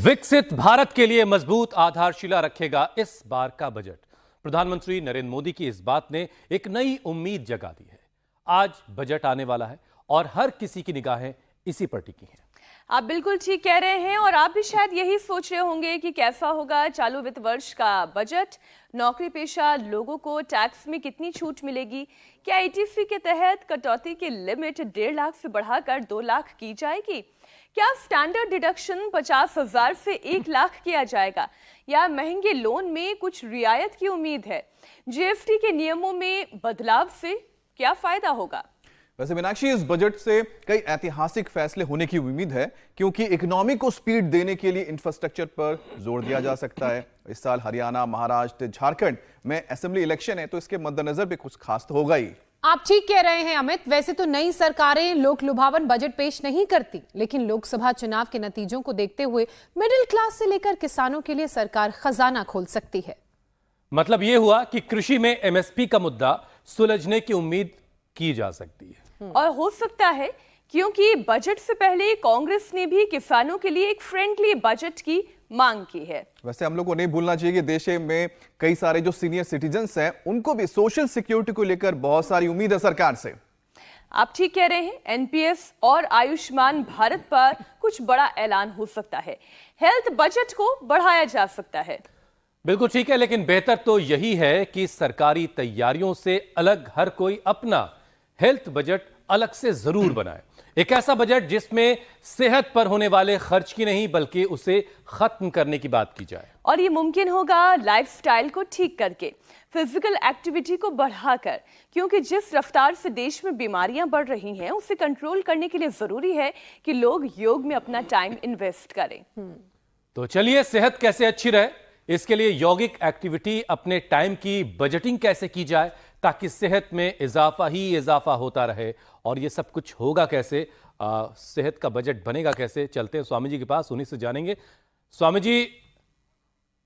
विकसित भारत के लिए मजबूत आधारशिला रखेगा इस बार का बजट। प्रधानमंत्री नरेंद्र मोदी की इस बात ने एक नई उम्मीद जगा दी है। आज बजट आने वाला है और हर किसी की निगाहें इसी पर टिकी हैं। आप बिल्कुल ठीक कह रहे हैं और आप भी शायद यही सोच रहे होंगे कि कैसा होगा चालू वित्त वर्ष का बजट। नौकरी पेशा लोगों को टैक्स में कितनी छूट मिलेगी? क्या ATC के तहत कटौती की लिमिट 1.5 लाख से बढ़ाकर 2 लाख की जाएगी? क्या स्टैंडर्ड डिडक्शन 50,000 से 1 लाख किया जाएगा या महंगे लोन में कुछ रियायत की उम्मीद है? GST के नियमों में बदलाव से क्या फायदा होगा? वैसे मीनाक्षी, इस बजट से कई ऐतिहासिक फैसले होने की उम्मीद है क्योंकि इकोनॉमी को स्पीड देने के लिए इंफ्रास्ट्रक्चर पर जोर दिया जा सकता है। इस साल हरियाणा, महाराष्ट्र, झारखंड में असेंबली इलेक्शन है तो इसके मद्देनजर भी कुछ खास तो होगा ही। आप ठीक कह रहे हैं अमित। वैसे तो नई सरकारें लोक लुभावन बजट पेश नहीं करती, लेकिन लोकसभा चुनाव के नतीजों को देखते हुए मिडिल क्लास से लेकर किसानों के लिए सरकार खजाना खोल सकती है। मतलब यह हुआ कि कृषि में MSP का मुद्दा सुलझने की उम्मीद की जा सकती है। और हो सकता है क्योंकि बजट से पहले कांग्रेस ने भी किसानों के लिए एक फ्रेंडली बजट की मांग की है। वैसे हम लोग को नहीं भूलना चाहिए कि देश में कई सारे जो सीनियर सिटीजन्स हैं उनको भी सोशल सिक्योरिटी को लेकर बहुत सारी उम्मीद है सरकार से। आप ठीक कह रहे हैं। NPS और आयुष्मान भारत पर कुछ बड़ा ऐलान हो सकता है। हेल्थ बजट को बढ़ाया जा सकता है। बिल्कुल ठीक है, लेकिन बेहतर तो यही है कि सरकारी तैयारियों से अलग हर कोई अपना हेल्थ बजट अलग से जरूर बनाए। एक ऐसा बजट जिसमें सेहत पर होने वाले खर्च की नहीं बल्कि उसे खत्म करने की बात की जाए। और ये मुमकिन होगा लाइफस्टाइल को ठीक करके, फिजिकल एक्टिविटी को बढ़ाकर, क्योंकि जिस रफ्तार से देश में बीमारियां बढ़ रही हैं उसे कंट्रोल करने के लिए जरूरी है कि लोग योग में अपना टाइम इन्वेस्ट करें। तो चलिए, सेहत कैसे अच्छी रहे इसके लिए यौगिक एक्टिविटी अपने टाइम की बजटिंग कैसे की जाए ताकि सेहत में इजाफा ही इजाफा होता रहे। और ये सब कुछ होगा कैसे, सेहत का बजट बनेगा कैसे? चलते हैं स्वामी जी के पास, उन्हीं से जानेंगे। स्वामी जी,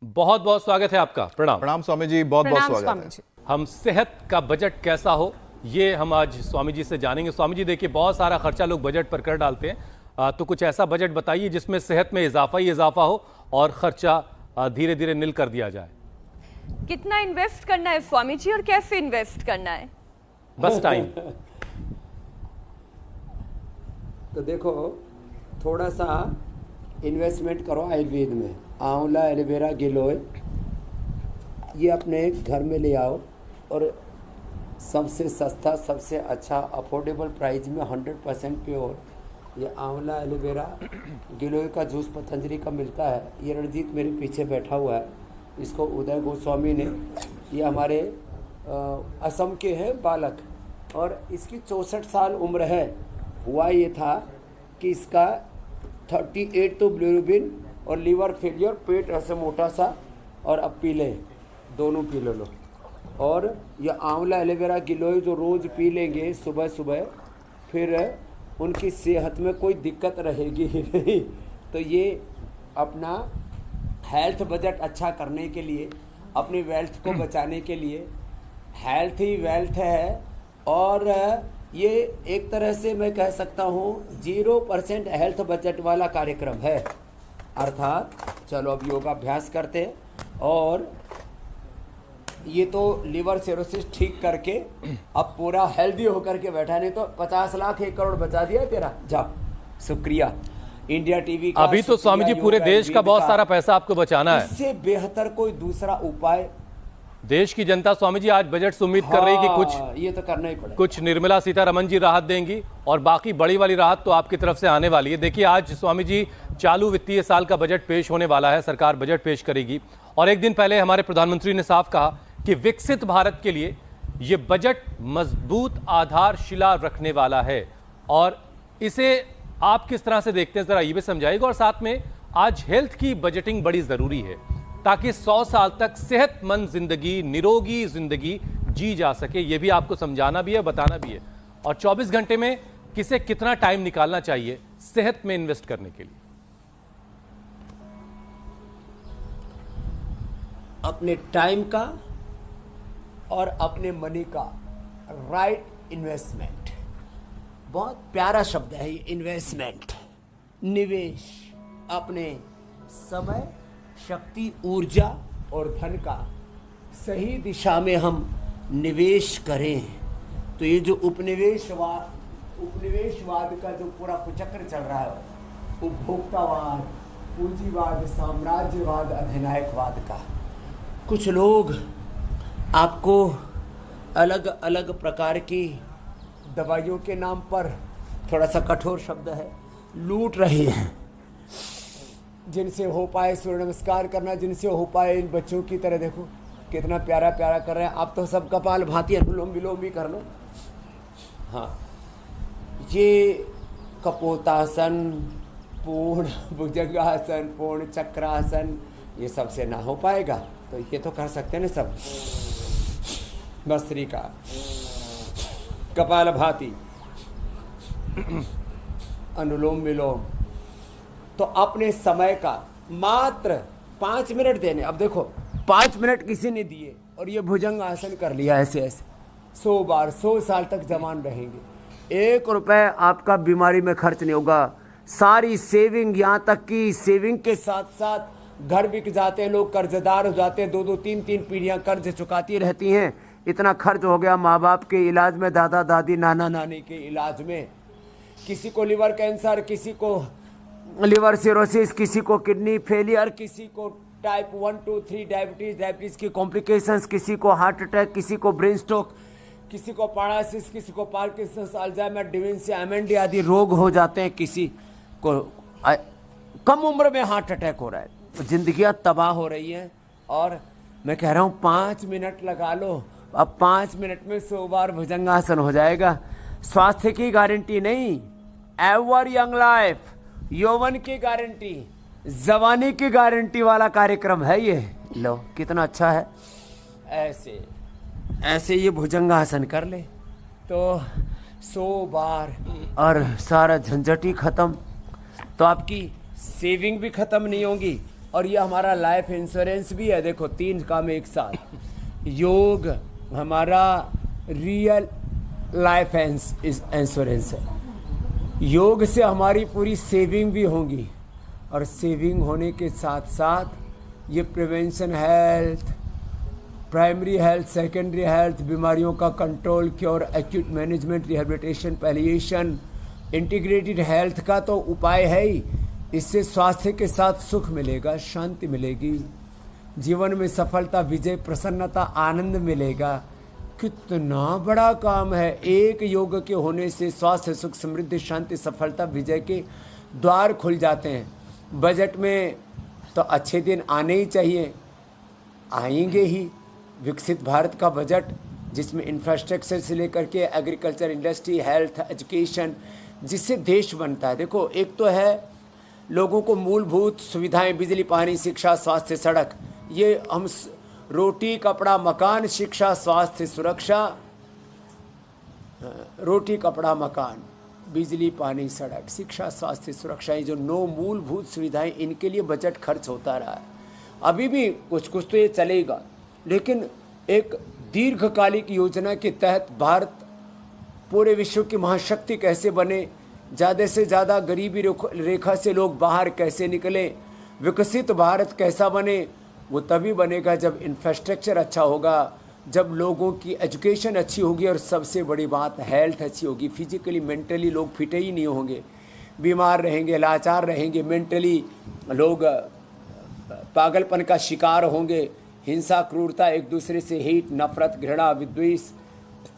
बहुत बहुत स्वागत है आपका। प्रणाम। प्रणाम स्वामी जी, बहुत बहुत स्वागत है। हम सेहत का बजट कैसा हो ये हम आज स्वामी जी से जानेंगे। स्वामी जी, देखिए बहुत सारा खर्चा लोग बजट पर कर डालते हैं, तो कुछ ऐसा बजट बताइए जिसमें सेहत में इजाफा ही इजाफा हो और खर्चा धीरे धीरे नील कर दिया जाए। कितना इन्वेस्ट करना है स्वामी जी और कैसे इन्वेस्ट करना है? बस टाइम। तो देखो, थोड़ा सा इन्वेस्टमेंट करो आयुर्वेद में। आंवला, एलोवेरा, गिलोय ये अपने घर में ले आओ और सबसे सस्ता, सबसे अच्छा अफोर्डेबल प्राइस में 100% प्योर ये आंवला, एलोवेरा, गिलोय का जूस पतंजलि का मिलता है। ये रणजीत मेरे पीछे बैठा हुआ है, इसको उदय गोस्वामी ने, ये हमारे असम के हैं बालक और इसकी 64 साल उम्र है। हुआ ये था कि इसका 38 तो बिलिरुबिन और लीवर फेलियर, पेट ऐसे मोटा सा, और अब पी लें, दोनों पी लो। और ये आंवला, एलोवेरा, गिलोय जो रोज़ पी लेंगे सुबह सुबह, फिर उनकी सेहत में कोई दिक्कत रहेगी ही नहीं। तो ये अपना हेल्थ बजट अच्छा करने के लिए, अपनी वेल्थ को बचाने के लिए, हेल्थ ही वेल्थ है। और ये एक तरह से मैं कह सकता हूँ 0% हेल्थ बजट वाला कार्यक्रम है। अर्थात चलो अब योगाभ्यास करते हैं और ये तो लिवर सिरोसिस ठीक करके अब पूरा हेल्दी होकर के बैठा, नहीं तो 50 लाख 1 करोड़ बचा दिया तेरा। जाओ, शुक्रिया इंडिया टीवी का। अभी तो स्वामी जी पूरे देश का बहुत सारा पैसा आपको बचाना है। इससे बेहतर कोई दूसरा उपाय देश की जनता स्वामी जी आज बजट से उम्मीद कर रही है कि कुछ ये तो करना ही पड़ेगा। कुछ निर्मला सीतारमण जी राहत देंगी और बाकी बड़ी वाली राहत तो आपकी तरफ से आने वाली है। देखिए, आज स्वामी जी चालू वित्तीय साल का बजट पेश होने वाला है, सरकार बजट पेश करेगी और एक दिन पहले हमारे प्रधानमंत्री ने साफ कहा कि विकसित भारत के लिए यह बजट मजबूत आधारशिला रखने वाला है। और इसे आप किस तरह से देखते हैं, जरा ये भी समझाइएगा। और साथ में आज हेल्थ की बजटिंग बड़ी जरूरी है ताकि 100 साल तक सेहतमंद जिंदगी, निरोगी जिंदगी जी जा सके। यह भी आपको समझाना भी है, बताना भी है। और 24 घंटे में किसे कितना टाइम निकालना चाहिए सेहत में इन्वेस्ट करने के लिए। अपने टाइम का और अपने मनी का राइट इन्वेस्टमेंट, बहुत प्यारा शब्द है ये इन्वेस्टमेंट, निवेश। अपने समय, शक्ति, ऊर्जा और धन का सही दिशा में हम निवेश करें तो ये जो उपनिवेशवाद का जो पूरा कुचक्र चल रहा है, उपभोक्तावाद, पूंजीवाद, साम्राज्यवाद, अधिनायकवाद का, कुछ लोग आपको अलग अलग प्रकार की दवाइयों के नाम पर, थोड़ा सा कठोर शब्द है, लूट रहे हैं। जिनसे हो पाए सूर्य नमस्कार करना, जिनसे हो पाए इन बच्चों की तरह देखो कितना प्यारा प्यारा कर रहे हैं। आप तो सब कपाल भाती अनुलोम विलोम भी कर लो। हाँ, ये कपोतासन, पूर्ण भुजंगासन, पूर्ण चक्रासन, ये सबसे ना हो पाएगा तो ये तो कर सकते हैं ना सब। भस्त्रिका, कपाल भाती, अनुलोम विलोम। तो अपने समय का मात्र 5 मिनट देने। अब देखो 5 मिनट किसी ने दिए और ये भुजंग आसन कर लिया ऐसे ऐसे 100 बार, 100 साल तक जवान रहेंगे। 1 रुपए आपका बीमारी में खर्च नहीं होगा। सारी सेविंग, यहाँ तक कि सेविंग के साथ साथ घर बिक जाते हैं, लोग कर्जदार हो जाते हैं, 2-2, 3-3 पीढ़ियाँ कर्ज चुकाती रहती हैं। इतना खर्च हो गया माँ बाप के इलाज में, दादा दादी नाना नानी के इलाज में। किसी को लिवर कैंसर, किसी को लिवर सिरोसिस, किसी को किडनी फेलियर, किसी को टाइप 1, 2, 3 डायबिटीज की कॉम्प्लिकेशंस, किसी को हार्ट अटैक, किसी को ब्रेन स्ट्रोक, किसी को पैरालिसिस, किसी को पार्किंसंस, अल्जाइमर, डिमेंशिया, एमएनडी आदि रोग हो जाते हैं। किसी को कम उम्र में हार्ट अटैक हो रहा है। जिंदगियां तबाह हो रही हैं। और मैं कह रहा हूँ 5 मिनट लगा लो, अब 5 मिनट में 100 बार भुजंगासन हो जाएगा। स्वास्थ्य की गारंटी नहीं, एवर यंग लाइफ, यौवन की गारंटी, जवानी की गारंटी वाला कार्यक्रम है ये। लो कितना अच्छा है। ऐसे ये भुजंगासन कर ले तो 100 बार और सारा झंझट ही खत्म। तो आपकी सेविंग भी खत्म नहीं होगी और ये हमारा लाइफ इंश्योरेंस भी है। देखो 3 काम एक साथ। योग हमारा रियल लाइफ इंश्योरेंस है। योग से हमारी पूरी सेविंग भी होगी और सेविंग होने के साथ साथ ये prevention health, primary health, secondary health, बीमारियों का control, cure, acute management, rehabilitation, palliation, integrated health का तो उपाय है ही। इससे स्वास्थ्य के साथ सुख मिलेगा, शांति मिलेगी, जीवन में सफलता, विजय, प्रसन्नता, आनंद मिलेगा। कितना बड़ा काम है। एक योग के होने से स्वास्थ्य, सुख, समृद्धि, शांति, सफलता, विजय के द्वार खुल जाते हैं। बजट में तो अच्छे दिन आने ही चाहिए, आएंगे ही। विकसित भारत का बजट जिसमें इंफ्रास्ट्रक्चर से लेकर के एग्रीकल्चर, इंडस्ट्री, हेल्थ, एजुकेशन, जिससे देश बनता है। देखो एक तो है लोगों को मूलभूत सुविधाएं, बिजली, पानी, शिक्षा, स्वास्थ्य, सड़क, ये हम रोटी, कपड़ा, मकान, शिक्षा, स्वास्थ्य, सुरक्षा, रोटी, कपड़ा, मकान, बिजली, पानी, सड़क, शिक्षा, स्वास्थ्य, सुरक्षा, ये जो 9 मूलभूत सुविधाएं, इनके लिए बजट खर्च होता रहा है। अभी भी कुछ कुछ तो ये चलेगा, लेकिन एक दीर्घकालिक योजना के तहत भारत पूरे विश्व की महाशक्ति कैसे बने, ज़्यादा से ज़्यादा गरीबी रेखा से लोग बाहर कैसे निकले, विकसित भारत कैसा बने, वो तभी बनेगा जब इंफ्रास्ट्रक्चर अच्छा होगा, जब लोगों की एजुकेशन अच्छी होगी और सबसे बड़ी बात हेल्थ अच्छी होगी। फिजिकली, मेंटली लोग फिट ही नहीं होंगे, बीमार रहेंगे, लाचार रहेंगे, मेंटली लोग पागलपन का शिकार होंगे, हिंसा, क्रूरता, एक दूसरे से हेट, नफरत, घृणा, विद्वेष,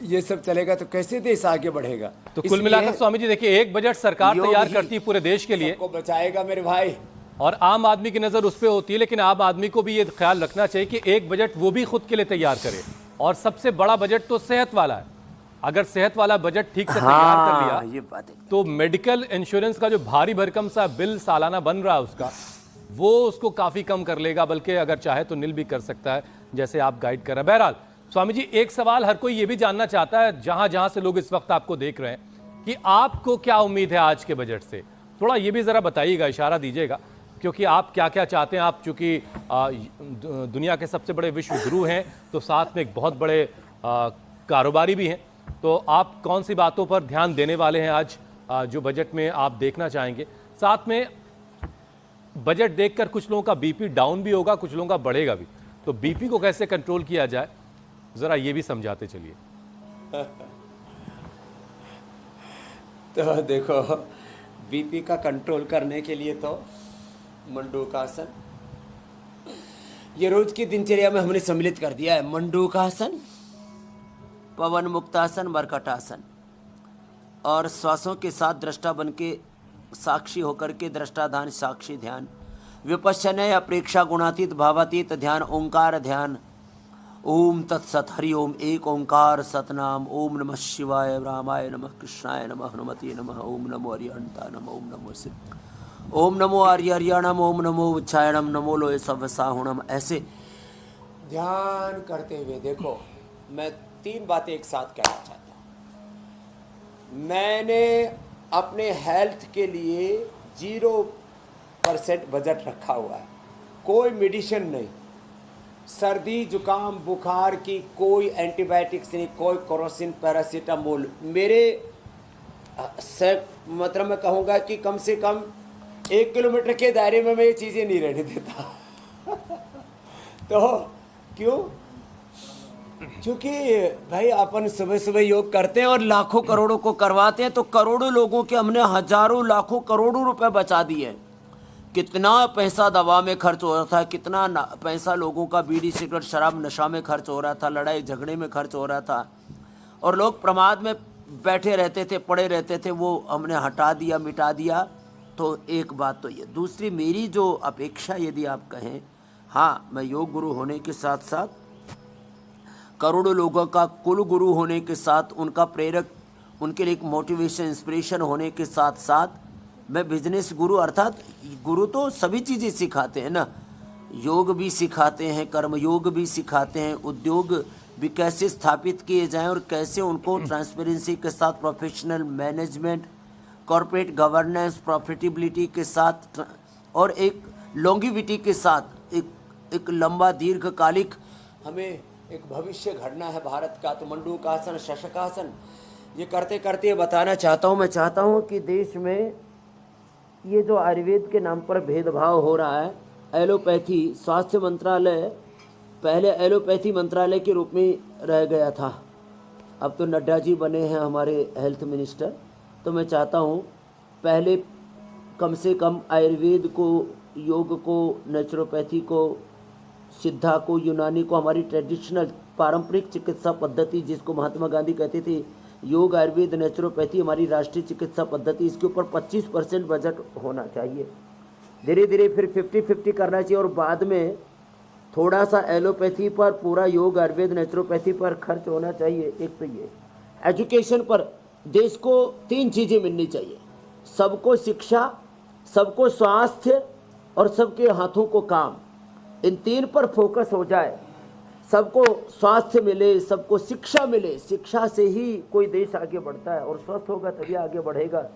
ये सब चलेगा तो कैसे देश आगे बढ़ेगा। तो कुल मिलाकर स्वामी जी देखिए, एक बजट सरकार तैयार करती है पूरे देश के लिए, को बचाएगा मेरे भाई, और आम आदमी की नजर उस पर होती है। लेकिन आम आदमी को भी ये ख्याल रखना चाहिए कि एक बजट वो भी खुद के लिए तैयार करे। और सबसे बड़ा बजट तो सेहत वाला है। अगर सेहत वाला बजट ठीक से तैयार कर लिया, ये बात है। तो मेडिकल इंश्योरेंस का जो भारी भरकम सा बिल सालाना बन रहा है उसका, वो उसको काफी कम कर लेगा, बल्कि अगर चाहे तो निल भी कर सकता है, जैसे आप गाइड कर रहे हैं। बहरहाल स्वामी जी, एक सवाल हर कोई ये भी जानना चाहता है, जहां जहां से लोग इस वक्त आपको देख रहे हैं, कि आपको क्या उम्मीद है आज के बजट से। थोड़ा ये भी जरा बताइएगा, इशारा दीजिएगा, क्योंकि आप क्या क्या चाहते हैं। आप चूंकि दुनिया के सबसे बड़े विश्व गुरु हैं, तो साथ में एक बहुत बड़े कारोबारी भी हैं, तो आप कौन सी बातों पर ध्यान देने वाले हैं आज जो बजट में आप देखना चाहेंगे। साथ में बजट देखकर कुछ लोगों का बीपी डाउन भी होगा, कुछ लोगों का बढ़ेगा भी। तो बीपी को कैसे कंट्रोल किया जाए, जरा ये भी समझाते चलिए। तो देखो, बीपी का कंट्रोल करने के लिए तो मंडूकासन, ये रोज की दिनचर्या में हमने सम्मिलित कर दिया है। मंडूकासन, पवन मुक्तासन, मरकटासन, और श्वासों के साथ दृष्टा बन के साक्षी होकर के दृष्टाधान साक्षी ध्यान, विपश्यनय अप्रेक्षा गुणातीत भावातीत ध्यान, ओंकार ध्यान। ओम तत्सत हरि ओम, एक ओंकार सतनाम। ओम नमः शिवाय, रामाय नमः, कृष्णाय नमः, हनुमते नमः। ओम नमो अरिहंता नमः, ओम नमो सिद्ध, ओम नमो आर्यर्याणम, ओम नमो उच्चायणम, नमो लोय सवसाहुणम। ऐसे ध्यान करते हुए देखो, मैं 3 बातें एक साथ कहना चाहता हूँ। मैंने अपने हेल्थ के लिए 0% बजट रखा हुआ है। कोई मेडिसिन नहीं, सर्दी जुकाम बुखार की कोई एंटीबायोटिक्स नहीं, कोई क्रोसिन पैरासीटामोल। मेरे मतलब मैं कहूँगा कि कम से कम 1 किलोमीटर के दायरे में मैं ये चीज़ें नहीं रहने देता। तो क्यों? क्योंकि भाई अपन सुबह सुबह योग करते हैं और लाखों करोड़ों को करवाते हैं, तो करोड़ों लोगों के हमने हजारों लाखों करोड़ों रुपए बचा दिए। कितना पैसा दवा में खर्च हो रहा था, कितना पैसा लोगों का बीड़ी सिगरेट शराब नशा में खर्च हो रहा था, लड़ाई झगड़े में खर्च हो रहा था, और लोग प्रमाद में बैठे रहते थे, पड़े रहते थे। वो हमने हटा दिया, मिटा दिया। तो एक बात तो ये। दूसरी, मेरी जो अपेक्षा यदि आप कहें, हाँ, मैं योग गुरु होने के साथ साथ करोड़ों लोगों का कुल गुरु होने के साथ, उनका प्रेरक, उनके लिए एक मोटिवेशन इंस्पिरेशन होने के साथ साथ मैं बिजनेस गुरु, अर्थात गुरु तो सभी चीज़ें सिखाते हैं ना, योग भी सिखाते हैं, कर्म योग भी सिखाते हैं, उद्योग भी कैसे स्थापित किए जाएं और कैसे उनको ट्रांसपेरेंसी के साथ, professional management, corporate governance, profitability के साथ और एक लॉन्गिविटी के साथ, एक लंबा दीर्घकालिक हमें एक भविष्य घड़ना है भारत का। तो मंडूकासन, शशकासन, ये करते करते बताना चाहता हूँ, मैं चाहता हूँ कि देश में ये जो आयुर्वेद के नाम पर भेदभाव हो रहा है, एलोपैथी, स्वास्थ्य मंत्रालय पहले एलोपैथी मंत्रालय के रूप में रह गया था, अब तो नड्डा जी बने हैं हमारे हेल्थ मिनिस्टर। तो मैं चाहता हूँ पहले कम से कम आयुर्वेद को, योग को, नेचुरोपैथी को, सिद्धा को, यूनानी को, हमारी ट्रेडिशनल पारंपरिक चिकित्सा पद्धति जिसको महात्मा गांधी कहते थे, योग, आयुर्वेद, नेचुरोपैथी हमारी राष्ट्रीय चिकित्सा पद्धति, इसके ऊपर 25% बजट होना चाहिए। धीरे धीरे फिर 50-50 करना चाहिए, और बाद में थोड़ा सा एलोपैथी पर, पूरा योग, आयुर्वेद, नेचुरोपैथी पर खर्च होना चाहिए। एक तो ये एजुकेशन पर देश को 3 चीज़ें मिलनी चाहिए, सबको शिक्षा, सबको स्वास्थ्य और सबके हाथों को काम। इन 3 पर फोकस हो जाए, सबको स्वास्थ्य मिले, सबको शिक्षा मिले, शिक्षा से ही कोई देश आगे बढ़ता है, और स्वस्थ होगा तभी आगे बढ़ेगा,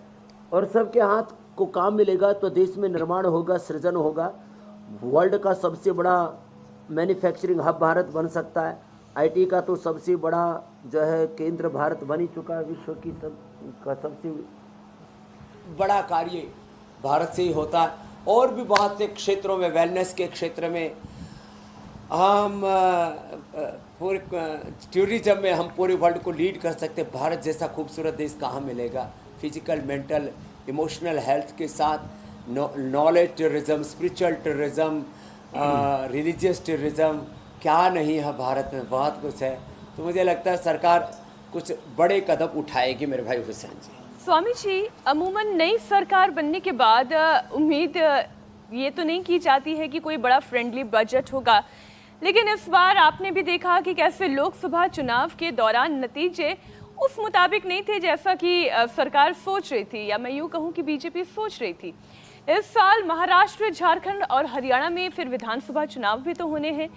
और सबके हाथ को काम मिलेगा तो देश में निर्माण होगा, सृजन होगा, वर्ल्ड का सबसे बड़ा मैन्युफैक्चरिंग हब भारत बन सकता है। आईटी का तो सबसे बड़ा जो है केंद्र भारत बन ही चुका है, विश्व की सबसे बड़ा कार्य भारत से ही होता है। और भी बहुत से क्षेत्रों में, वेलनेस के क्षेत्र में हम पूरे टूरिज्म में हम पूरे वर्ल्ड को लीड कर सकते हैं। भारत जैसा खूबसूरत देश कहाँ मिलेगा? फिजिकल, मेंटल, इमोशनल हेल्थ के साथ knowledge tourism, spiritual tourism, religious tourism, क्या नहीं है भारत में, बहुत कुछ है। तो मुझे लगता है सरकार कुछ बड़े कदम उठाएगी मेरे भाई हुसैन जी। स्वामी जी, अमूमन नई सरकार बनने के बाद उम्मीद ये तो नहीं की जाती है कि कोई बड़ा फ्रेंडली बजट होगा, लेकिन इस बार आपने भी देखा कि कैसे लोकसभा चुनाव के दौरान नतीजे उस मुताबिक नहीं थे जैसा कि सरकार सोच रही थी, या मैं यूँ कहूँ कि बीजेपी सोच रही थी। इस साल महाराष्ट्र, झारखंड और हरियाणा में फिर विधानसभा चुनाव भी तो होने हैं,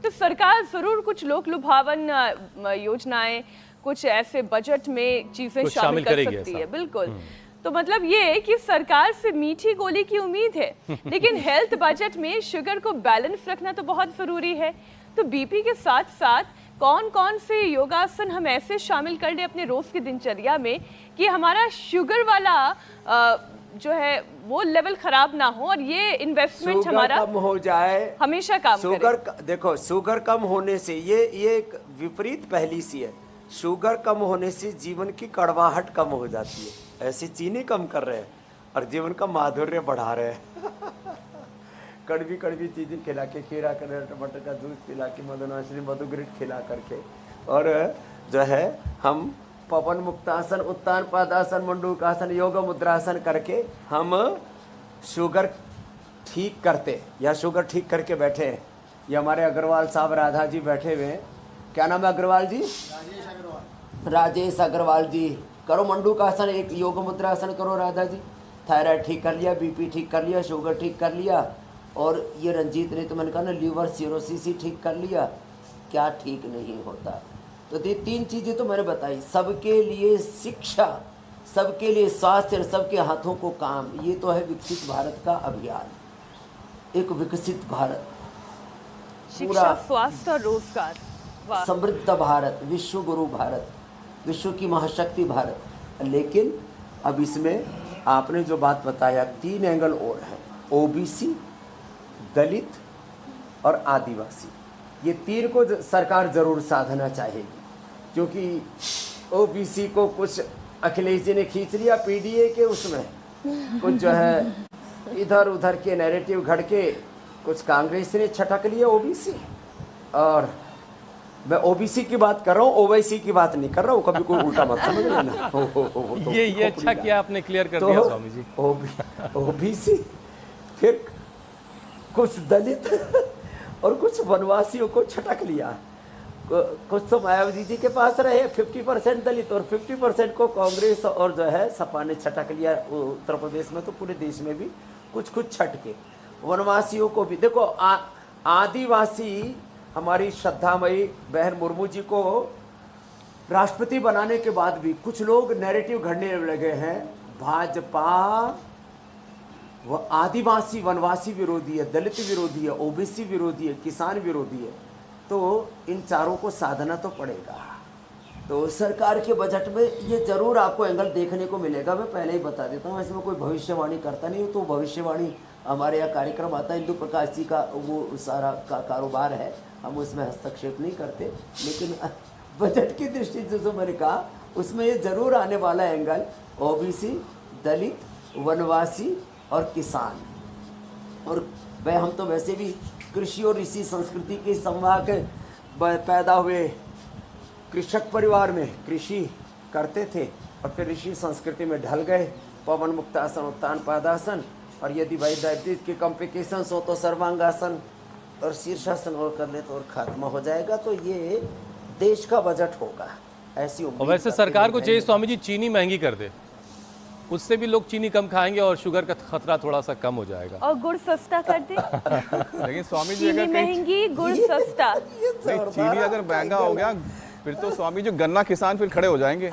तो सरकार ज़रूर कुछ लोक लुभावन योजनाएं, कुछ ऐसे बजट में चीज़ें शामिल कर सकती है। बिल्कुल। तो मतलब ये कि सरकार से मीठी गोली की उम्मीद है, लेकिन हेल्थ बजट में शुगर को बैलेंस रखना तो बहुत ज़रूरी है। तो बीपी के साथ साथ कौन कौन से योगासन हम ऐसे शामिल कर लें अपने रोज़ की दिनचर्या में कि हमारा शुगर वाला जो है वो लेवल खराब ना हो और ये इन्वेस्टमेंट हमारा कम हो जाए, हमेशा काम करे। देखो शुगर कम होने से ये एक विपरीत पहली सी है। शुगर कम होने से जीवन की कड़वाहट कम हो जाती है। ऐसे चीनी कम कर रहे हैं और जीवन का माधुर्य बढ़ा रहे हैं। कड़वी कड़वी चीजें खिला के, खीरा कर, टमाटर का जूस पिला के, मधुनाशनी मधुग्रिट खिला करके, और जो है हम पवन मुक्तासन, उत्तान पादासन, मंडूकासन, योग मुद्रासन करके हम शुगर ठीक करते या शुगर ठीक करके बैठे हैं। ये हमारे अग्रवाल साहब राधा जी बैठे हुए हैं। क्या नाम है अग्रवाल जी? राजेश अग्रवाल जी। करो मंडूकासन, एक योग मुद्रासन करो राधा जी। थायराइड ठीक कर लिया, बीपी ठीक कर लिया, शुगर ठीक कर लिया, और ये रंजीत ने तो मैंने कहा ना लीवर सिरोसिस ही ठीक कर लिया। क्या ठीक नहीं होता? तो ये 3 चीज़ें तो मैंने बताई। सबके लिए शिक्षा, सबके लिए स्वास्थ्य, सबके हाथों को काम। ये तो है विकसित भारत का अभियान। एक विकसित भारत, शिक्षा, स्वास्थ्य और रोजगार, समृद्ध भारत, विश्व गुरु भारत, विश्व की महाशक्ति भारत। लेकिन अब इसमें आपने जो बात बताया 3 एंगल और है, ओबीसी, दलित और आदिवासी। ये 3 को सरकार जरूर साधना चाहेगी, क्योंकि ओबीसी को कुछ अखिलेश जी ने खींच लिया पीडीए के, उसमें कुछ जो है इधर उधर के नैरेटिव घड़ के कुछ कांग्रेस ने छटक लिया ओबीसी। और मैं ओबीसी की बात कर रहा हूँ, ओवैसी की बात नहीं कर रहा हूँ, कभी कोई उल्टा मत समझ लेना। तो ये अच्छा किया आपने, क्लियर कर दिया स्वामी जी। ओबीसी, फिर कुछ दलित और कुछ वनवासियों को छटक लिया। कुछ तो मायावती जी के पास रहे 50% दलित, और 50% को कांग्रेस और जो है सपा ने छटक लिया। उत्तर प्रदेश में तो पूरे देश में भी कुछ कुछ छटके। वनवासियों को भी देखो, आदिवासी हमारी श्रद्धामयी बहन मुर्मू जी को राष्ट्रपति बनाने के बाद भी कुछ लोग नैरेटिव घड़ने लगे हैं, भाजपा वो आदिवासी वनवासी विरोधी है, दलित विरोधी है, ओबीसी विरोधी है, किसान विरोधी है। तो इन चारों को साधना तो पड़ेगा। तो सरकार के बजट में ये जरूर आपको एंगल देखने को मिलेगा। मैं पहले ही बता देता हूँ, इसमें कोई भविष्यवाणी करता नहीं हूँ। तो भविष्यवाणी हमारे यहाँ कार्यक्रम आता है, इंदु प्रकाश जी का वो सारा कारोबार है, हम उसमें हस्तक्षेप नहीं करते। लेकिन बजट की दृष्टि से जो मैंने कहा, उसमें ये जरूर आने वाला एंगल ओबीसी, दलित, वनवासी और किसान। और वह हम तो वैसे भी कृषि और ऋषि संस्कृति के संवाहक पैदा हुए कृषक परिवार में कृषि करते थे और फिर ऋषि संस्कृति में ढल गए। पवन मुक्तासन, उत्तान पादासन, और यदि भाई डायबिटीज के कॉम्प्लिकेशंस हो तो सर्वांगासन और शीर्षासन और कर ले तो और खात्मा हो जाएगा। तो ये देश का बजट होगा, ऐसी उम्मीद। और वैसे सरकार को चाहिए स्वामी जी चीनी महंगी कर दे, उससे भी लोग चीनी कम खाएंगे और शुगर का खतरा थोड़ा सा कम हो जाएगा। और गुड़ सस्ता कर दे। लेकिन स्वामी जी चीनी अगर महंगी, गुड़ सस्ता। चीनी अगर महंगा हो गया फिर तो स्वामी जी गन्ना किसान फिर खड़े हो जाएंगे।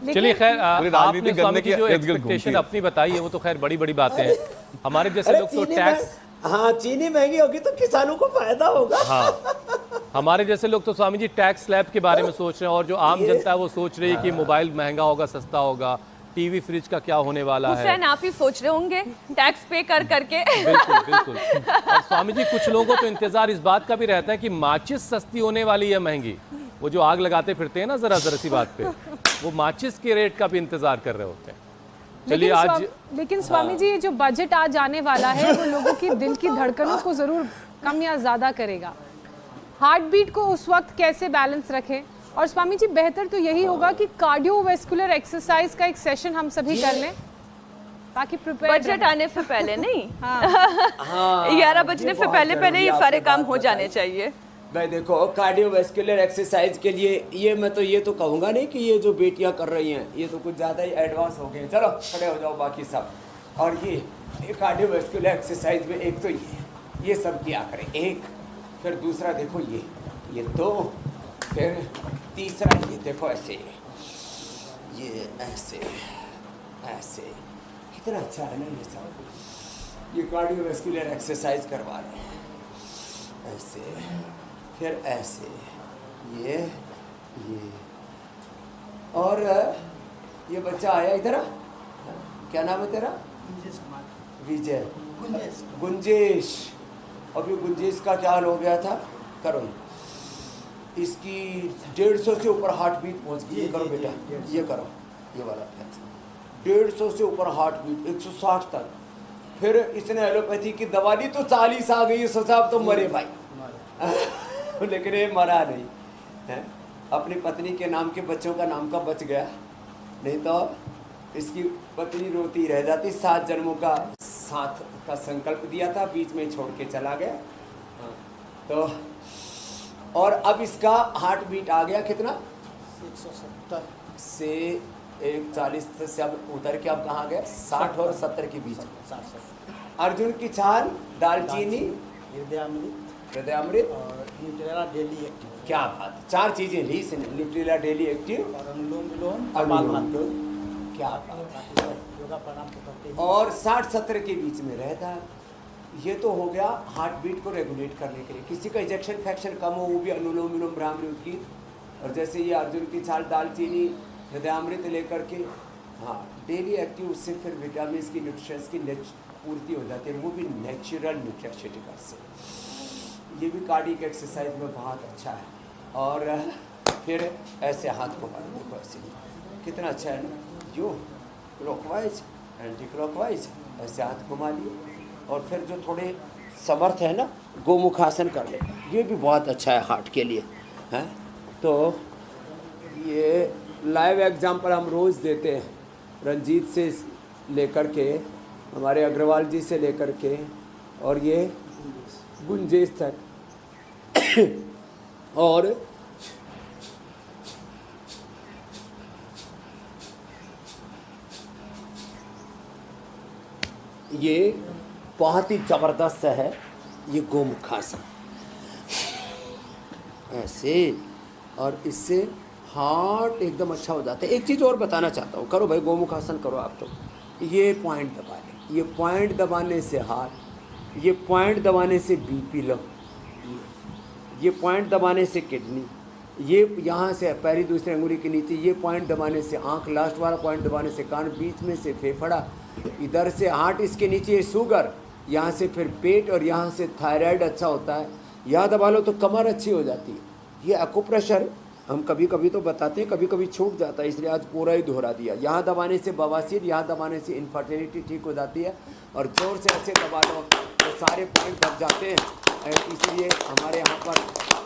चलिए खैर, आपने स्वामी जी जो इर्द गिर्द एक्सपेक्टेशन अपनी बताई है वो तो खैर बड़ी बड़ी बातें हैं। हमारे जैसे लोग तो टैक्स, हाँ चीनी महंगी होगी तो किसानों को फायदा होगा। हाँ, हमारे जैसे लोग तो स्वामी जी टैक्स स्लैब के बारे में सोच रहे हैं, और जो आम जनता है वो सोच रही है कि मोबाइल महंगा होगा, सस्ता होगा, टीवी फ्रिज का क्या होने वाला है। हुसैन आप ही सोच रहे होंगे टैक्स पे कर करके। बिल्कुल बिल्कुल। और स्वामी जी कुछ लोगों को तो इंतजार इस बात का भी रहता है कि माचिस सस्ती होने वाली है महंगी। वो जो आग लगाते फिरते हैं ना जरा जरा सी बात पे, वो माचिस के रेट का भी इंतजार कर रहे होते हैं। चलिए आज, लेकिन स्वामी जी ये जो बजट आज आने वाला है वो लोगों की दिल की धड़कनों को जरूर कम या ज्यादा करेगा। हार्ट बीट को उस वक्त कैसे बैलेंस रखें, और स्वामी जी बेहतर तो यही होगा कि कार्डियोवैस्कुलर एक्सरसाइज का एक सेशन हम सभी कर लें ताकि प्रिपेयर बजट आने से पहले नहीं, 11 बजने से पहले ये सारे काम हो जाने चाहिए। भाई देखो कार्डियोवैस्कुलर एक्सरसाइज के लिए ये तो कहूँगा नहीं कि ये जो बेटियां कर रही हैं ये तो कुछ ज़्यादा ही एडवांस हो गए। चलो खड़े हो जाओ बाकी सब। और ये कार्डियोवैस्कुलर एक्सरसाइज में एक तो ये सब किया करें, एक, फिर दूसरा देखो ये 2, फिर तीसरा ये देखो ऐसे, ये ऐसे ऐसे, कितना अच्छा है ना ये सब। ये कार्डियोवैस्कुलर एक्सरसाइज करवा रहे हैं, ऐसे फिर ऐसे, ये और ये बच्चा आया इधर, क्या नाम है तेरा? विजय। गुंजेश। अभी गुंजेश का क्या हाल हो गया था? करो, इसकी 150 से ऊपर हार्ट बीट पहुँच गई। ये करो बेटा, ये करो, ये वाला 150 से ऊपर हार्ट बीट, 160 तक। फिर इसने एलोपैथी की दवा ली तो 40 आ गई। सोचा अब तो मरे भाई लेकिन ये मरा नहीं है। अपनी पत्नी के नाम के बच्चों का नाम का बच गया, नहीं तो इसकी पत्नी रोती रह जाती। 7 जन्मों का साथ का संकल्प दिया था, बीच में छोड़ के चला गया। तो और अब इसका हार्ट बीट आ गया कितना? 170 से 140 से अब उतर के अब कहाँ गया? 60 और 70 के बीच। अर्जुन की छाल, दालचीनी, हृदयामृत और न्यूट्रेला डेली एक्टिव। क्या बात, 4 चीजें ली इसने। न्यूट्रेला डेली एक्टिव और अनुलोम विलोम क्या बात है। योगा प्राणायाम तो करते हैं। और 60-70 के बीच में रहता है। ये तो हो गया हार्ट बीट को रेगुलेट करने के लिए। किसी का इजेक्शन फ्रैक्शन कम हो, वो भी अनुलोम विलोम ब्राह्मणी उद्गीत और जैसे ये अर्जुन की छाल, दालचीनी, हृदयामृत लेकर के हाँ डेली एक्टिव, उससे फिर विटामिन की, न्यूट्रिशंस की पूर्ति हो जाती है, वो भी नेचुरल न्यूट्रिशटिका से। ये भी कार्डियक एक्सरसाइज में बहुत अच्छा है। और फिर ऐसे हाथ को मारो, देखो ऐसे कितना अच्छा है ना, यो क्लॉकवाइज एंटी क्लॉकवाइज, ऐसे हाथ घुमा लिए। और फिर जो थोड़े समर्थ है ना, गोमुखासन कर ले, ये भी बहुत अच्छा है हार्ट के लिए है। तो ये लाइव एग्जाम्पल हम रोज़ देते हैं, रंजीत से लेकर के, हमारे अग्रवाल जी से लेकर के, और ये गुंजेश तक। और ये बहुत ही ज़बरदस्त है, ये गोमुखासन ऐसे, और इससे हार्ट एकदम अच्छा हो जाता है। एक चीज़ और बताना चाहता हूँ, करो भाई गोमुखासन करो आप। तो ये पॉइंट दबा लें, ये पॉइंट दबाने से हार्ट, ये पॉइंट दबाने से बीपी लो, ये पॉइंट दबाने से किडनी, ये यहाँ से पैरी दूसरे अंगुली के नीचे, ये पॉइंट दबाने से आँख, लास्ट वाला पॉइंट दबाने से कान, बीच में से फेफड़ा, इधर से हार्ट, इसके नीचे शुगर, यहाँ से फिर पेट, और यहाँ से थायराइड अच्छा होता है। यहाँ दबा लो तो कमर अच्छी हो जाती है। ये एक्यूप्रेशर हम कभी कभी तो बताते हैं, कभी कभी छूट जाता है, इसलिए आज पूरा ही दोहरा दिया। यहाँ दबाने से बवासीर, यहाँ दबाने से इनफर्टिलिटी ठीक हो जाती है। और जोर से ऐसे दबा लो तो सारे पॉइंट दब जाते हैं। इसलिए हमारे यहाँ पर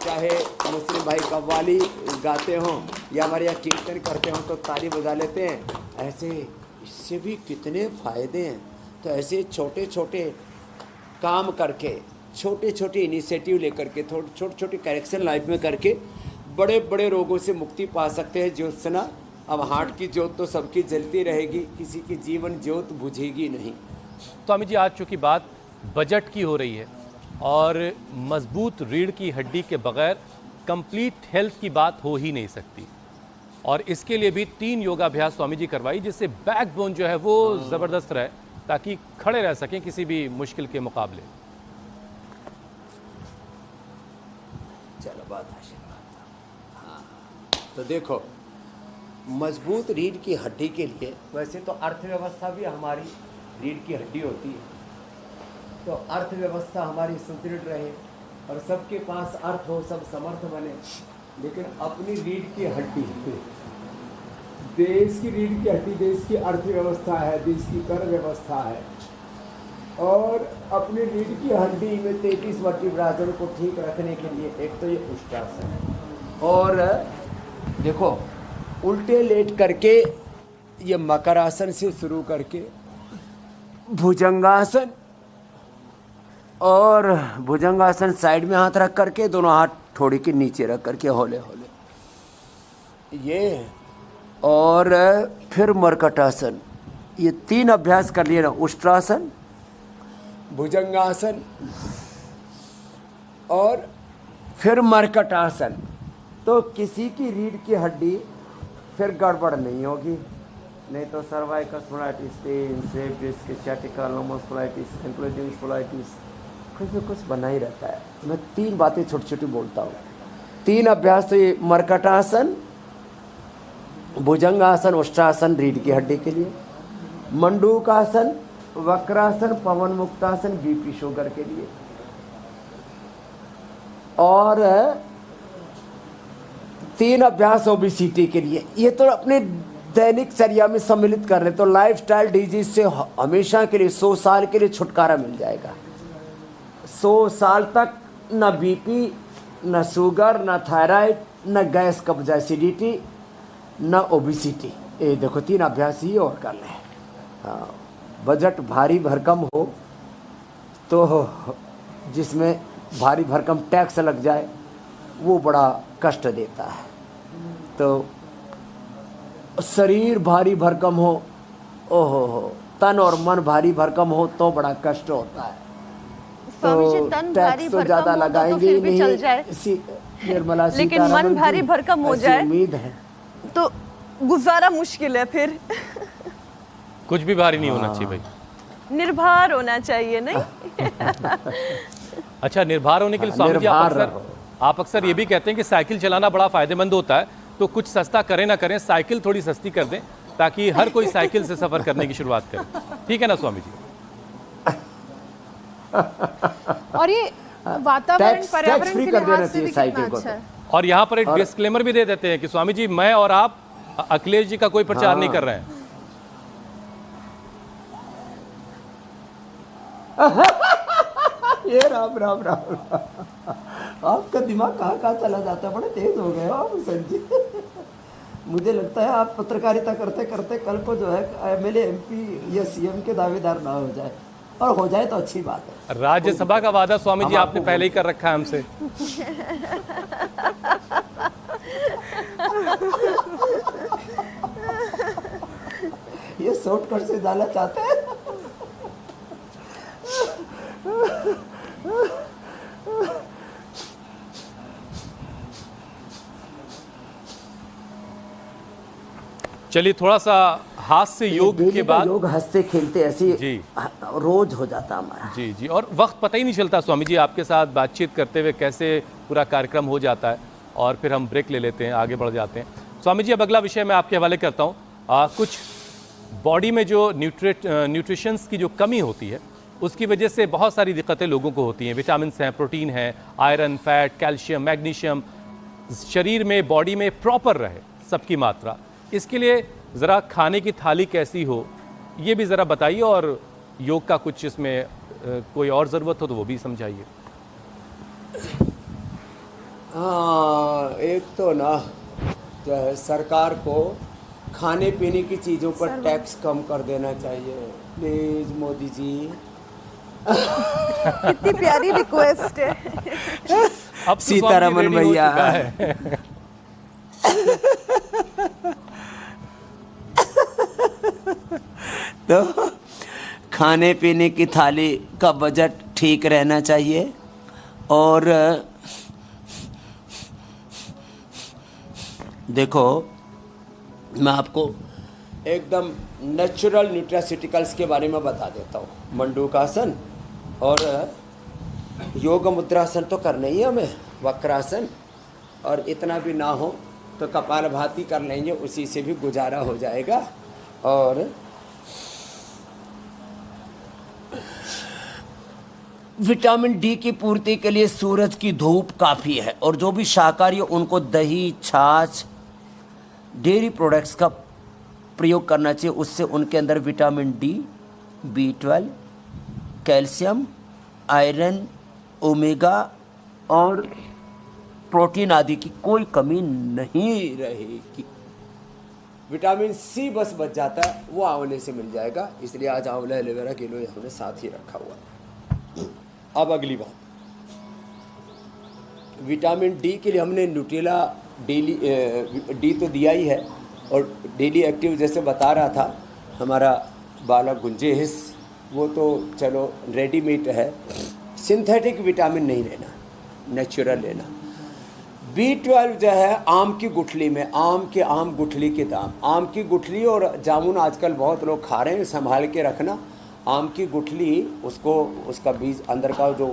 चाहे मुस्लिम भाई कव्वाली गाते हों या हमारे यहाँ कीर्तन करते हों तो ताली बजा लेते हैं। ऐसे इससे भी कितने फ़ायदे हैं। तो ऐसे छोटे छोटे काम करके, छोटे छोटे इनिशिएटिव लेकर के, छोटे छोटे करेक्शन लाइफ में करके बड़े बड़े रोगों से मुक्ति पा सकते हैं। ज्योत्सना, अब हार्ट की ज्योत तो सबकी जलती रहेगी, किसी की जीवन ज्योत बुझेगी नहीं। तो अमित जी, आज चूँकि बात बजट की हो रही है और मजबूत रीढ़ की हड्डी के बगैर कंप्लीट हेल्थ की बात हो ही नहीं सकती, और इसके लिए भी 3 योगाभ्यास स्वामी जी करवाई, जिससे बैकबोन जो है वो ज़बरदस्त रहे, ताकि खड़े रह सकें किसी भी मुश्किल के मुकाबले। चलो बात हाँ, तो देखो मजबूत रीढ़ की हड्डी के लिए, वैसे तो अर्थव्यवस्था भी हमारी रीढ़ की हड्डी होती है। तो अर्थव्यवस्था हमारी सुदृढ़ रहे और सबके पास अर्थ हो, सब समर्थ बने, लेकिन अपनी रीढ़ की हड्डी, देश की रीढ़ की हड्डी देश की अर्थव्यवस्था है, देश की कर व्यवस्था है। और अपनी रीढ़ की हड्डी में 33 वर्टिब्राजन को ठीक रखने के लिए एक तो ये उष्ट्रासन है, और देखो उल्टे लेट करके ये मकरासन से शुरू करके भुजंगासन, और भुजंगासन साइड में हाथ रख करके, दोनों हाथ थोड़ी के नीचे रख करके हौले हौले ये, और फिर मरकटासन। ये 3 अभ्यास कर लिए ना, उष्ट्रासन, भुजंगासन और फिर मरकटासन। तो किसी की रीढ़ की हड्डी फिर गड़बड़ नहीं होगी, नहीं तो cervical spondylitis, pain, slip disc, sciatica, spondylitis, ankylosing spondylitis, कुछ न कुछ बना ही रहता है। मैं 3 बातें छोटी छोटी बोलता हूँ। 3 अभ्यास तो ये मरकटासन, भुजंगासन, उष्ट्रासन रीढ़ की हड्डी के लिए, मंडूकासन, वक्रासन, पवन मुक्तासन बीपी शुगर के लिए, और 3 अभ्यास ओबेसिटी के लिए। ये तो अपने दैनिक चर्या में सम्मिलित कर रहे, तो लाइफस्टाइल डिजीज से हमेशा के लिए 100 साल के लिए छुटकारा मिल जाएगा। 100 साल तक न बीपी, न शुगर, न थायराइड, न गैस कब्ज, एसिडिटी, न ओबेसिटी। ये देखो 3 अभ्यास ही और कर लें। हाँ, बजट भारी भरकम हो तो जिसमें भारी भरकम टैक्स लग जाए वो बड़ा कष्ट देता है। तो शरीर भारी भरकम हो, ओहो हो, तन और मन भारी भरकम हो तो बड़ा कष्ट होता है। स्वामी जी, तो तन भारी टैक्स तो भरकम ज्यादा हो तो लगाएंगे फिर ही भी नहीं। चल जाए। निर्मला लेकिन मन सीतारमण जी, भारी भरकम हो ऐसी जाए उम्मीद है। तो गुजारा मुश्किल है फिर। कुछ भी भारी नहीं होना चाहिए भाई। निर्भर होना चाहिए, नहीं? अच्छा, निर्भर होने के लिए हाँ, स्वामी जी निर्भर आप अक्सर ये भी कहते हैं कि साइकिल चलाना बड़ा फायदेमंद होता है, तो कुछ सस्ता करें ना करें, साइकिल थोड़ी सस्ती कर दें ताकि हर कोई साइकिल से सफर करने की शुरुआत करे। ठीक है ना स्वामी जी? और ये वातावरण टैक्स पर्यावरण फ्री के कर लिहाज देना से चाहिए भी कितना साइकिल को अच्छा तो। है। और यहाँ पर एक डिस्क्लेमर भी दे देते हैं कि स्वामी जी, मैं और आप अखिलेश जी का कोई प्रचार नहीं कर रहे हैं। ये राम राम राम राम। आपका दिमाग कहाँ चला जाता है, बड़े तेज हो गए हो आप संजय। मुझे लगता है आप पत्रकारिता करते करते कल को जो है एमएलए, एमपी या सीएम के दावेदार ना हो जाए, और हो जाए तो अच्छी बात है। राज्यसभा का वादा स्वामी जी आपने पहले ही कर रखा है हमसे। ये शॉर्टकट से जाना चाहते हैं। चलिए, थोड़ा सा हास्य योग के बाद योग हंसते खेलते ऐसे जी रोज हो जाता हमारा। जी जी, और वक्त पता ही नहीं चलता स्वामी जी, आपके साथ बातचीत करते हुए कैसे पूरा कार्यक्रम हो जाता है, और फिर हम ब्रेक ले लेते हैं, आगे बढ़ जाते हैं। स्वामी जी, अब अगला विषय मैं आपके हवाले करता हूँ। कुछ बॉडी में जो न्यूट्रिशंस की जो कमी होती है उसकी वजह से बहुत सारी दिक्कतें लोगों को होती हैं। विटामिन हैं, प्रोटीन है, आयरन, फैट, कैल्शियम, मैग्नीशियम शरीर में, बॉडी में प्रॉपर रहे सबकी मात्रा। इसके लिए ज़रा खाने की थाली कैसी हो ये भी ज़रा बताइए, और योग का कुछ इसमें कोई और ज़रूरत हो तो वो भी समझाइए। हाँ, एक तो ना जो है सरकार को खाने पीने की चीज़ों पर टैक्स कम कर देना चाहिए, प्लीज़ मोदी जी। कितनी प्यारी रिक्वेस्ट है। अब तो सीतारमण स्वामी जी रेडी हो भैया। चुका है। तो खाने पीने की थाली का बजट ठीक रहना चाहिए, और देखो मैं आपको एकदम नेचुरल न्यूट्रास्यूटिकल्स के बारे में बता देता हूँ। मंडूकासन और योग मुद्रासन तो करना ही है हमें, वक्रासन, और इतना भी ना हो तो कपालभाति कर लेंगे, उसी से भी गुजारा हो जाएगा। और विटामिन डी की पूर्ति के लिए सूरज की धूप काफ़ी है, और जो भी शाकाहारी है उनको दही, छाछ, डेयरी प्रोडक्ट्स का प्रयोग करना चाहिए। उससे उनके अंदर vitamin D, B12, calcium, iron, omega और प्रोटीन आदि की कोई कमी नहीं रहेगी। विटामिन सी बस बच जाता है, वो आंवले से मिल जाएगा, इसलिए आज आंवला एलोवेरा किलो हमने साथ ही रखा हुआ है। अब अगली बात, विटामिन डी के लिए हमने न्यूट्रेला डेली डी तो दिया ही है, और डेली एक्टिव जैसे बता रहा था हमारा बालक गुंजेश, वो तो चलो रेडीमेड है। सिंथेटिक विटामिन नहीं लेना, नेचुरल लेना। B12 जो है आम की गुठली में, आम गुठली के दाम, आम की गुठली और जामुन आजकल बहुत लोग खा रहे हैं, संभाल के रखना। आम की गुठली, उसको, उसका बीज अंदर का जो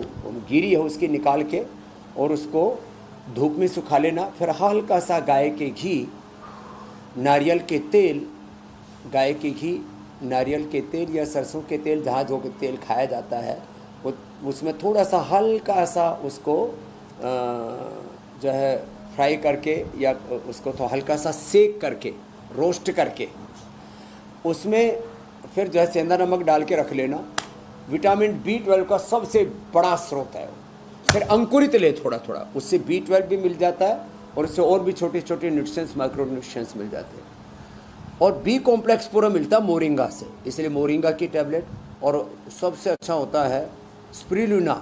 गिरी है उसकी निकाल के और उसको धूप में सुखा लेना। फिर हल्का सा गाय के घी, नारियल के तेल, गाय के घी नारियल के तेल या सरसों के तेल, जहाँ जो के तेल खाया जाता है, वो उसमें थोड़ा सा हल्का सा उसको जो है फ्राई करके या उसको तो हल्का सा सेक करके, रोस्ट करके, उसमें फिर जो है सेंधा नमक डाल के रख लेना। विटामिन B12 का सबसे बड़ा स्रोत है। फिर अंकुरित ले थोड़ा थोड़ा, उससे B12 भी मिल जाता है और उससे और भी छोटे छोटे न्यूट्रिएंट्स, माइक्रो न्यूट्रिएंट्स मिल जाते हैं। और B कॉम्प्लेक्स पूरा मिलता है मोरिंगा से, इसलिए मोरिंगा की टैबलेट। और सबसे अच्छा होता है स्पिरुलिना।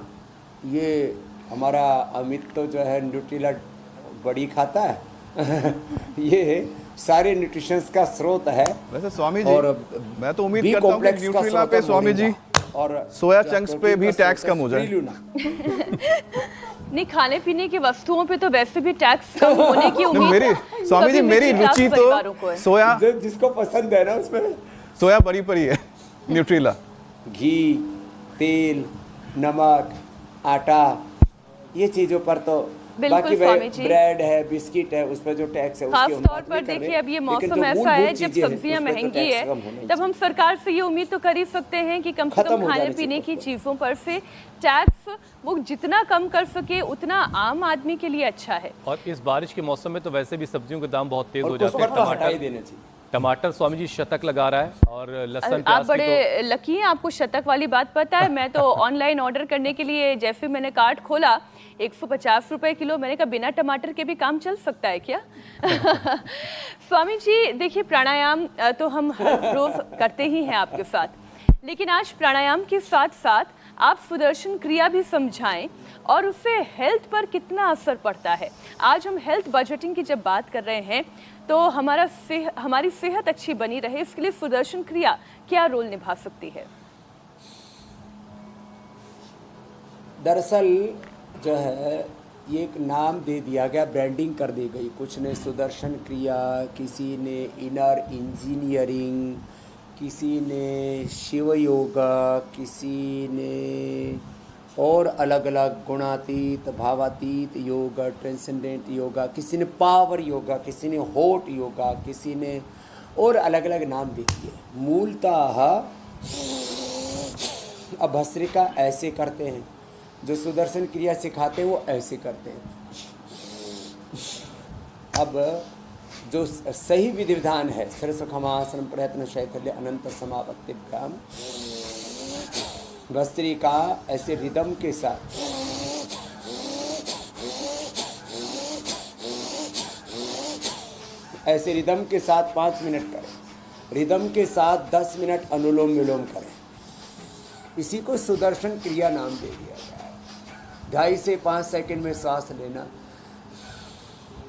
ये हमारा अमित तो जो है न्यूट्रिला बड़ी खाता है ये सारे न्यूट्रिशंस का स्रोत है। वैसे स्वामी जी, और मैं तो उम्मीद B करता हूँ कि कॉम्प्लेक्स का न्यूट्रिला पे स्रोत स्वामी जी और सोया चंक्स पे भी टैक्स कम हो जाए। नहीं, खाने पीने की वस्तुओं पे तो वैसे भी टैक्स कम होने की उम्मीद मेरी स्वामी जी, सभी मेरी मिडिल क्लास रुचि परिवारों को तो है। सोया, जिसको पसंद है ना उसमें सोया बड़ी परी है न्यूट्रिला। घी, तेल, नमक, आटा, ये चीज़ों पर तो बिल्कुल बाकी स्वामी जी। ब्रेड है, बिस्किट है, उस पर जो टैक्स है खास उसकी हम तौर बात पर नहीं कर देखिए रहे। अब ये लेकिन मौसम जो ऐसा मूलभूत है जब चीजें हैं, सब्जियां उस पर तो महंगी टैक्स है, कम होना ही तब हम सरकार से ये उम्मीद तो कर ही सकते हैं कि कम से खत्म कम हो खाने जाने पीने चाहिए की चीज़ों पर से टैक्स वो जितना कम कर सके उतना आम आदमी के लिए अच्छा है। और इस बारिश के मौसम में तो वैसे भी सब्जियों के दाम बहुत तेज और हो कुछ जाते हैं। पर तो हटा ही देना चाहिए। टमाटर स्वामी जी शतक लगा रहा है, और लहसुन आप प्याज की बड़े लकी हैं, आपको शतक वाली बात पता है। मैं तो ऑनलाइन ऑर्डर करने के लिए जैसे मैंने कार्ट खोला 150 रुपए किलो, मैंने कहा बिना टमाटर के भी काम चल सकता है क्या स्वामी जी देखिए, प्राणायाम तो हम हर रोज करते ही हैं आपके साथ, लेकिन आज प्राणायाम के साथ साथ आप सुदर्शन क्रिया भी समझाएं और उससे हेल्थ पर कितना असर पड़ता है। आज हम हेल्थ बजटिंग की जब बात कर रहे हैं तो हमारी सेहत अच्छी बनी रहे, इसके लिए सुदर्शन क्रिया क्या रोल निभा सकती है? दरअसल जो है ये एक नाम दे दिया गया, ब्रांडिंग कर दी गई। कुछ ने सुदर्शन क्रिया, किसी ने इनर इंजीनियरिंग, किसी ने शिव योगा, किसी ने और अलग अलग गुणातीत, भावातीत योगा, ट्रांसेंडेंट योगा, किसी ने पावर योगा, किसी ने हॉट योगा, किसी ने और अलग अलग नाम दे दिए। मूलतः अब भस्त्रिका ऐसे करते हैं, जो सुदर्शन क्रिया सिखाते हैं वो ऐसे करते हैं। अब जो सही विधि विधान है, सरसखमासन प्रयत्न शैथल्य अनंत समापत्तिभ्याम, भस्त्रिका ऐसे रिदम के साथ ऐसे रिदम के साथ 5 मिनट करें, रिदम के साथ 10 मिनट अनुलोम विलोम करें। इसी को सुदर्शन क्रिया नाम दे दिया गया है। 2.5 से 5 सेकंड में सांस लेना,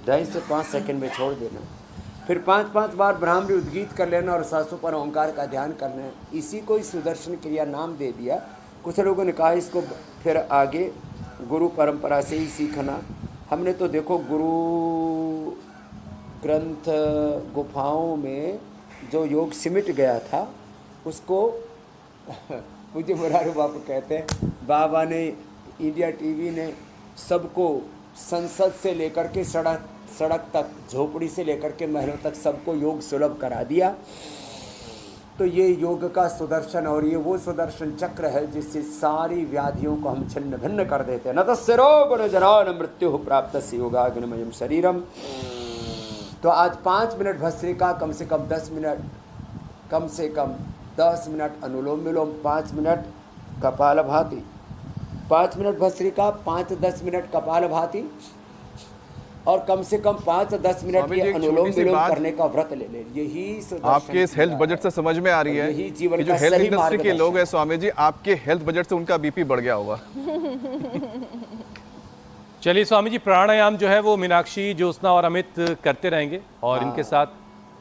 2.5 से 5 सेकंड में छोड़ देना, फिर 5-5 बार ब्राह्मणी उद्गीत कर लेना और सांसों पर ओंकार का ध्यान करना है। इसी को ही सुदर्शन क्रिया नाम दे दिया। कुछ लोगों ने कहा इसको फिर आगे गुरु परंपरा से ही सीखना। हमने तो देखो गुरु ग्रंथ गुफाओं में जो योग सिमट गया था उसको मुझे मुरारी बापू कहते हैं, बाबा ने, इंडिया टीवी ने सबको संसद से लेकर के सड़क तक, झोपड़ी से लेकर के महलों तक सबको योग सुलभ करा दिया। तो ये योग का सुदर्शन, और ये वो सुदर्शन चक्र है जिससे सारी व्याधियों को हम छिन्न भिन्न कर देते हैं। न तस्य रोग न जरा न मृत्यु प्राप्त से योगाग्निमयम शरीरम। तो आज 5 मिनट भस्त्रिका, कम से कम 10 मिनट, कम से कम 10 मिनट अनुलोम विलोम, 5 minute kapalbhati, 5 minute bhastrika, 5-10 minute kapalbhati, और कम से कम 5-10 मिनट ये अनुलोम विलोम करने का व्रत ले ले। यही आपके इस हेल्थ बजट से समझ में आ रही है यही जीवन कि जो का हेल्थ सही इंडस्ट्री के मार्गदर्शन। लोग हैं स्वामी जी, आपके हेल्थ बजट से उनका बीपी बढ़ गया होगा। चलिए स्वामी जी, प्राणायाम जो है वो मीनाक्षी, ज्योत्सना और अमित करते रहेंगे, और इनके साथ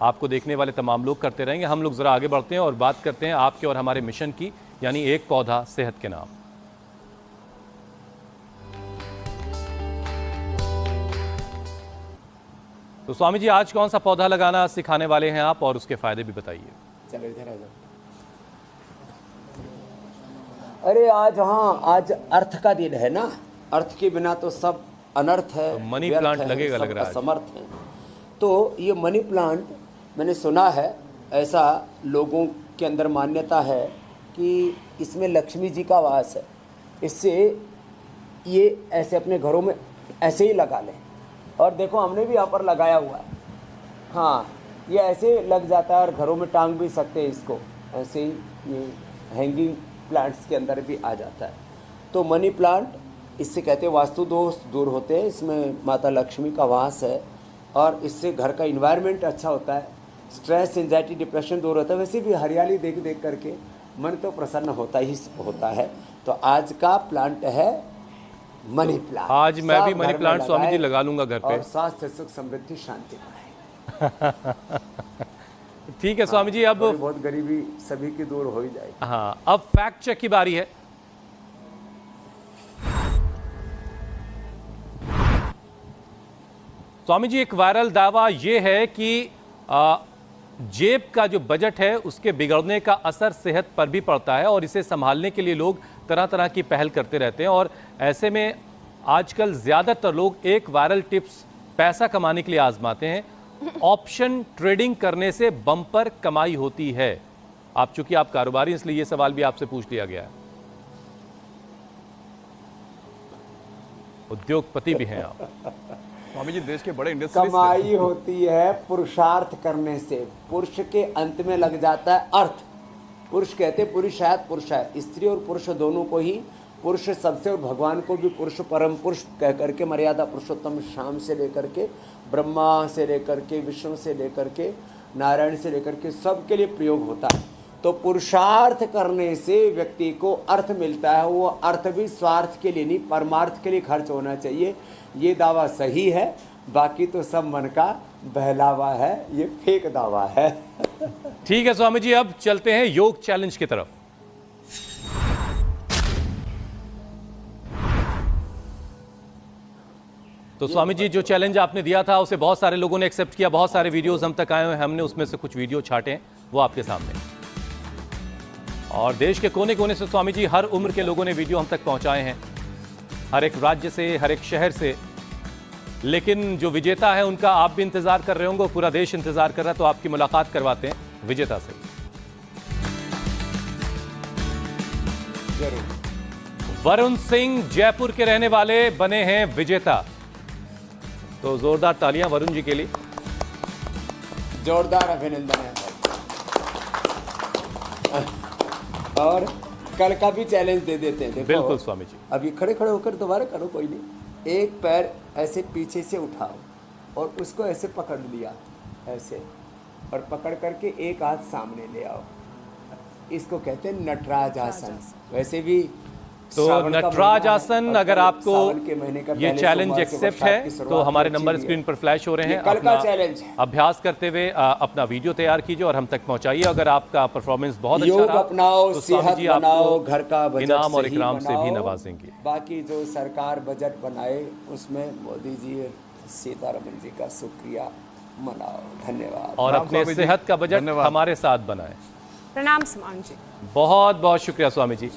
आपको देखने वाले तमाम लोग करते रहेंगे। हम लोग जरा आगे बढ़ते हैं और बात करते हैं आपके और हमारे मिशन की, यानी एक पौधा सेहत के नाम। तो स्वामी जी, आज कौन सा पौधा लगाना सिखाने वाले हैं आप, और उसके फायदे भी बताइए। चलो इधर आ जाओ। अरे आज, हाँ, आज अर्थ का दिन है ना। अर्थ के बिना तो सब अनर्थ है, तो मनी व्यर्थ प्लांट है, लगेगा, सब लग रहा है। असमर्थ है। तो ये मनी प्लांट मैंने सुना है, ऐसा लोगों के अंदर मान्यता है कि इसमें लक्ष्मी जी का वास है, इससे ये ऐसे अपने घरों में ऐसे ही लगा लें। और देखो हमने भी यहाँ पर लगाया हुआ है, हाँ ये ऐसे लग जाता है और घरों में टांग भी सकते हैं इसको, ऐसे ही ये हैंगिंग प्लांट्स के अंदर भी आ जाता है। तो मनी प्लांट इससे कहते हैं वास्तु दोष दूर होते हैं, इसमें माता लक्ष्मी का वास है और इससे घर का इन्वायरमेंट अच्छा होता है, स्ट्रेस एंजाइटी डिप्रेशन दूर होता है। वैसे भी हरियाली देख देख करके मन तो प्रसन्न होता ही होता है। तो आज का प्लांट है मनी प्लांट। आज मैं भी सब मनी घर प्लांट में स्वामी जी लगाएं लगा लूंगा घर पे। और स्वास्थ्य सुख समृद्धि शांति पाए। ठीक है स्वामी जी, अब थोड़ी बहुत गरीबी सभी की दूर हो ही जाएगी। हाँ, अब फैक्ट चेक की बारी है। स्वामी जी, एक वायरल दावा यह है कि जेब का जो बजट है उसके बिगड़ने का असर सेहत पर भी पड़ता है और इसे संभालने के लिए लोग तरह तरह की पहल करते रहते हैं। और ऐसे में आजकल ज्यादातर लोग एक वायरल टिप्स पैसा कमाने के लिए आजमाते हैं। ऑप्शन ट्रेडिंग करने से बम्पर कमाई होती है। आप चूंकि आप कारोबारी, इसलिए यह सवाल भी आपसे पूछ लिया गया है। उद्योगपति भी हैं आप। स्वामी जी, देश के बड़े इंडस्ट्री कमाई होती है पुरुषार्थ करने से। पुरुष के अंत में लग जाता है अर्थ। पुरुष कहते हैं पुरुषार्थ पुरुषार्थ, स्त्री और पुरुष दोनों को ही, पुरुष सबसे और भगवान को भी पुरुष परम पुरुष कह करके मर्यादा पुरुषोत्तम शाम से लेकर के ब्रह्मा से लेकर के विष्णु से लेकर के नारायण से लेकर के सबके लिए प्रयोग होता है। तो पुरुषार्थ करने से व्यक्ति को अर्थ मिलता है। वो अर्थ भी स्वार्थ के लिए नहीं, परमार्थ के लिए खर्च होना चाहिए। ये दावा सही है, बाकी तो सब मन का बहलावा है, ये फेक दावा है। ठीक है स्वामी जी, अब चलते हैं योग चैलेंज की तरफ। तो स्वामी जी, जो चैलेंज आपने दिया था उसे बहुत सारे लोगों ने एक्सेप्ट किया, बहुत सारे वीडियोस हम तक आए हुए हैं, हमने उसमें से कुछ वीडियो छांटे हैं, वो आपके सामने। और देश के कोने कोने से स्वामी जी हर उम्र के लोगों ने वीडियो हम तक पहुंचाए हैं, हर एक राज्य से, हर एक शहर से। लेकिन जो विजेता है उनका आप भी इंतजार कर रहे होंगे, पूरा देश इंतजार कर रहा है, तो आपकी मुलाकात करवाते हैं विजेता से। वरुण सिंह जयपुर के रहने वाले बने हैं विजेता, तो जोरदार तालियां वरुण जी के लिए। जोरदार अभिनंदन है। और कल का भी चैलेंज दे देते हैं। देखो, बिल्कुल स्वामी जी। अभी खड़े खड़े होकर दोबारा करो, कोई नहीं। एक पैर ऐसे पीछे से उठाओ और उसको ऐसे पकड़ लिया, ऐसे, और पकड़ करके एक हाथ सामने ले आओ। इसको कहते हैं नटराज आसन। वैसे भी तो नटराज आसन, अगर आपको ये चैलेंज एक्सेप्ट है तो हमारे नंबर स्क्रीन पर फ्लैश हो रहे हैं। कल का चैलेंज अभ्यास करते हुए अपना वीडियो तैयार कीजिए और हम तक पहुंचाइए। अगर आपका परफॉर्मेंस बहुत अच्छा योग रहा अपनाओ, तो स्वामी सेहत जी बनाओ, आपको घर का बजट इनाम और सही इकराम से भी बनाओ। नवाजेंगे। बाकी जो सरकार बजट बनाए उसमें मोदी जी, सीतारमन जी का शुक्रिया मनाओ। धन्यवाद। और अपने सेहत का बजट हमारे साथ बनाए। प्रणाम समान जी। बहुत बहुत शुक्रिया स्वामी जी।